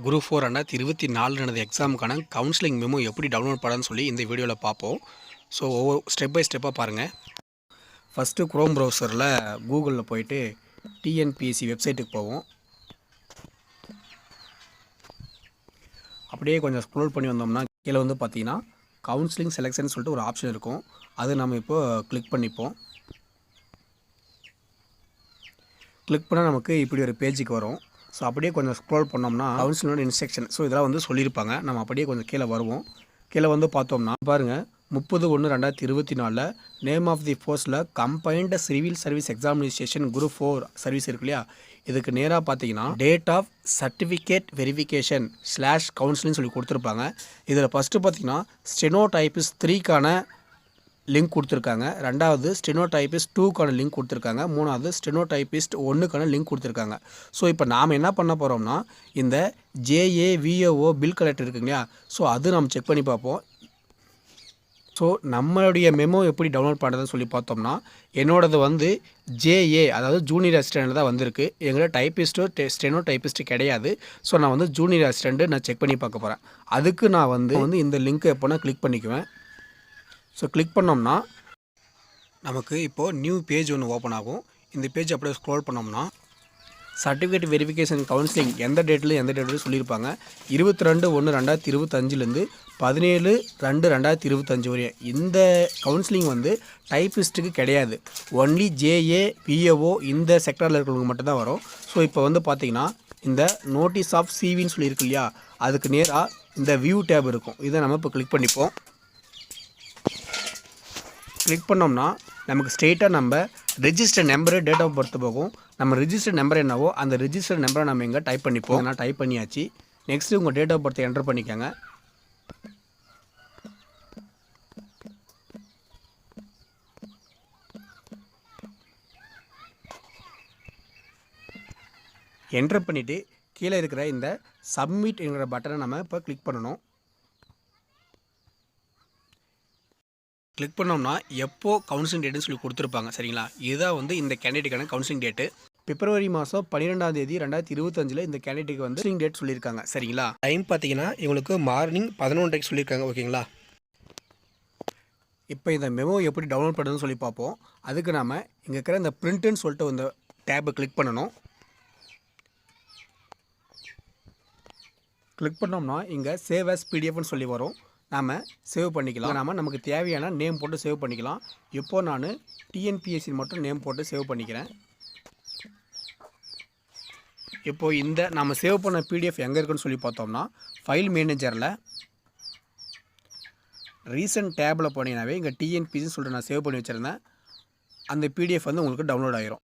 Group 4 2024 நடந்த எக்ஸாமுக்கான counselling memo எப்படி download பண்ணலான்னு சொல்லி இந்த வீடியோவில் பார்ப்போம். ஸோ ஒவ்வொரு ஸ்டெப் பை ஸ்டெப்பாக பாருங்கள். ஃபஸ்ட்டு குரோம் ப்ரௌசரில் கூகுளில் போயிட்டு டிஎன்பிஎஸ்சி வெப்சைட்டுக்கு போவோம். அப்படியே கொஞ்சம் ஸ்க்ரோல் பண்ணி வந்தோம்னா கீழே வந்து பார்த்தீங்கன்னா கவுன்சிலிங் செலெக்ஷன் சொல்லிட்டு ஒரு ஆப்ஷன் இருக்கும். அது நம்ம இப்போ கிளிக் பண்ணிப்போம். கிளிக் பண்ணால் நமக்கு இப்படி ஒரு பேஜுக்கு வரும். ஸோ அப்படியே கொஞ்சம் ஸ்க்ரோல் பண்ணோம்னா கவுன்சிலோட இன்ஸ்ட்ரக்ஷன் இதெல்லாம் வந்து சொல்லியிருப்பாங்க. நம்ம அப்படியே கொஞ்சம் கீழே வருவோம். கீழே வந்து பார்த்தோம்னா பாருங்கள் 30/1/2024 நேம் ஆஃப் தி போஸ்ட்டில் combined civil service examination group 4 service இருக்கு இல்லையா, இதுக்கு நேராக பார்த்தீங்கன்னா date of certificate verification /counselling சொல்லி கொடுத்துருப்பாங்க. இதில் ஃபஸ்ட்டு பார்த்தீங்கன்னா ஸ்டெனோடைபிஸ்ட் 3க்கான லிங்க் கொடுத்துருக்காங்க. ரெண்டாவது ஸ்டெனோடைபிஸ்ட் 2க்கான லிங்க் கொடுத்துருக்காங்க. மூணாவது ஸ்டெனோடைபிஸ்ட் 1க்கான லிங்க் கொடுத்துருக்காங்க. ஸோ இப்போ நாம் என்ன பண்ண போகிறோம்னா இந்த JAVAO பில் கலெக்டர் இருக்குங்க இல்லையா, ஸோ அது நம்ம செக் பண்ணி பார்ப்போம். ஸோ நம்மளுடைய மெமோ எப்படி டவுன்லோட் பண்ணுறதுன்னு சொல்லி பார்த்தோம்னா என்னோடது வந்து JA அதாவது ஜூனியர் அசிஸ்டண்ட் தான் வந்திருக்கு. எங்களை டைப்பிஸ்ட்டோ ஸ்டெனோடைபிஸ்ட்டு கிடையாது. ஸோ நான் வந்து ஜூனியர் அசிஸ்டண்ட்டு நான் செக் பண்ணி பார்க்க போகிறேன். அதுக்கு நான் வந்து இந்த லிங்க்கை எப்போனா கிளிக் பண்ணிக்குவேன். ஸோ கிளிக் பண்ணோம்னா நமக்கு இப்போது நியூ பேஜ் ஒன்று ஓப்பன் ஆகும். இந்த பேஜ் அப்படியே ஸ்க்ரோல் பண்ணோம்னா சர்டிஃபிகேட் வெரிஃபிகேஷன் கவுன்சிலிங் எந்த டேட்டில் சொல்லியிருப்பாங்க. 22/1/2025 17/2/2025 வரையும். இந்த கவுன்சிலிங் வந்து டைப்பிஸ்ட்டுக்கு கிடையாது. ஒன்லி JAVAO இந்த செக்டரில் இருக்கிறவங்க மட்டும்தான் வரும். ஸோ இப்போ வந்து பார்த்திங்கன்னா இந்த நோட்டீஸ் ஆஃப் சிவின்னு சொல்லியிருக்கு இல்லையா, அதுக்கு நேராக இந்த வியூ டேப் இருக்கும். இதை நம்ம இப்போ கிளிக் பண்ணிப்போம். கிளிக் பண்ணோம்னா நமக்கு ஸ்ட்ரெயிட்டாக நம்ம register number date of birth போகும். நம்ம ரெஜிஸ்டர் நம்பர் என்னவோ அந்த ரெஜிஸ்டர் நம்பரை நம்ம இங்கே டைப் பண்ணிப்போம். நான் டைப் பண்ணியாச்சு. நெக்ஸ்ட்டு உங்கள் டேட் ஆஃப் பர்த்தை என்டர் பண்ணிக்கோங்க. என்டர் பண்ணிவிட்டு கீழே இருக்கிற இந்த சப்மிட் என்கிற பட்டனை நம்ம இப்போ கிளிக் பண்ணணும். கிளிக் பண்ணோம்னா எப்போ கவுன்சிலிங் டேட்டுன்னு சொல்லி கொடுத்துருப்பாங்க. சரிங்களா, இதுதான் வந்து இந்த கேண்டிடேட்டுக்கான கவுன்சிலிங் டேட்டு. பிப்ரவரி மாதம் 12ஆம் தேதி 2025 இந்த கேண்டிடேட்டுக்கு வந்து கவுன்சிலிங் டேட் சொல்லியிருக்காங்க. சரிங்களா, டைம் பார்த்தீங்கன்னா இவங்களுக்கு மார்னிங் 11:00 சொல்லியிருக்காங்க. ஓகேங்களா, இப்போ இந்த மெமோ எப்படி டவுன்லோட் பண்ணுறதுன்னு சொல்லி பார்ப்போம். அதுக்கு நாம் இங்கே இருக்கிற இந்த பிரிண்ட்டுன்னு சொல்லிட்டு இந்த டேப்பை கிளிக் பண்ணணும். கிளிக் பண்ணோம்னா இங்கே சேவ் as PDFன்னு சொல்லி வரும். நாம் சேவ் பண்ணிக்கலாம். நமக்கு தேவையான நேம் போட்டு சேவ் பண்ணிக்கலாம். இப்போது நான் TNPSC மட்டும் நேம் போட்டு சேவ் பண்ணிக்கிறேன். இப்போது இந்த நம்ம சேவ் பண்ண PDF எங்கே இருக்குன்னு சொல்லி பார்த்தோம்னா ஃபைல் மேனேஜரில் ரீசன்ட் டேபில் போனீங்கன்னாவே இங்கே TNPSCன்னு சொல்லிட்டு நான் சேவ் பண்ணி வச்சுருந்தேன். அந்த PDF வந்து உங்களுக்கு டவுன்லோட் ஆகிரும்.